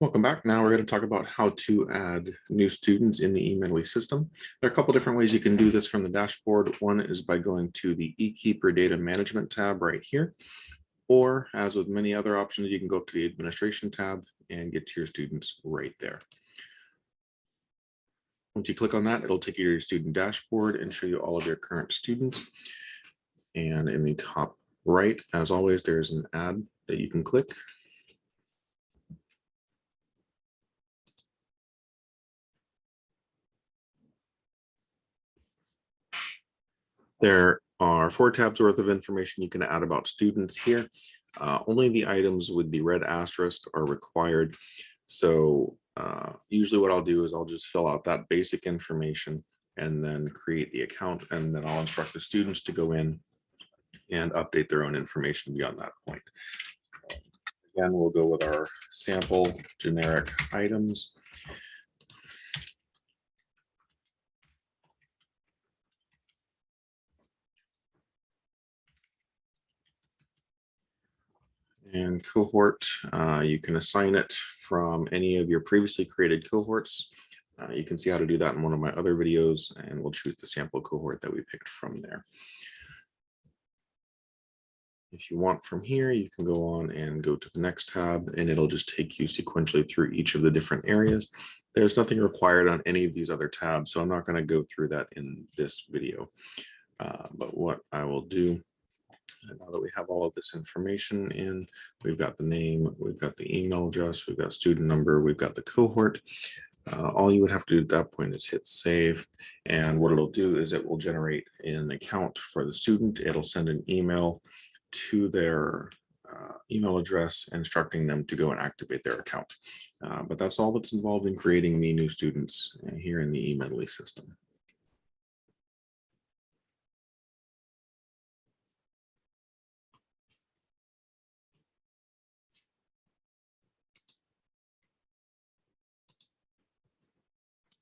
Welcome back. Now we're going to talk about how to add new students in the eMedley system. There are a couple different ways you can do this from the dashboard. One is by going to the eKeeper Data Management tab right here, or as with many other options, you can go up to the Administration tab and get to your students right there. Once you click on that, it'll take you to your student dashboard and show you all of your current students. And in the top right, as always, there's an ad that you can click. There are 4 tabs worth of information you can add about students here. Only the items with the red asterisk are required. So usually what I'll do is I'll just fill out that basic information and then create the account, and then I'll instruct the students to go in and update their own information beyond that point. Again, we'll go with our sample generic items. And cohort, you can assign it from any of your previously created cohorts. You can see how to do that in one of my other videos, and we'll choose the sample cohort that we picked from there. If you want from here, you can go on and go to the next tab, and it'll just take you sequentially through each of the different areas. There's nothing required on any of these other tabs, so I'm not going to go through that in this video. But what I will do, and now that we have all of this information in, we've got the name, we've got the email address, we've got student number, we've got the cohort. All you would have to do at that point is hit save. And what it'll do is it will generate an account for the student. It'll send an email to their email address instructing them to go and activate their account. But that's all that's involved in creating the new students here in the eMedley system.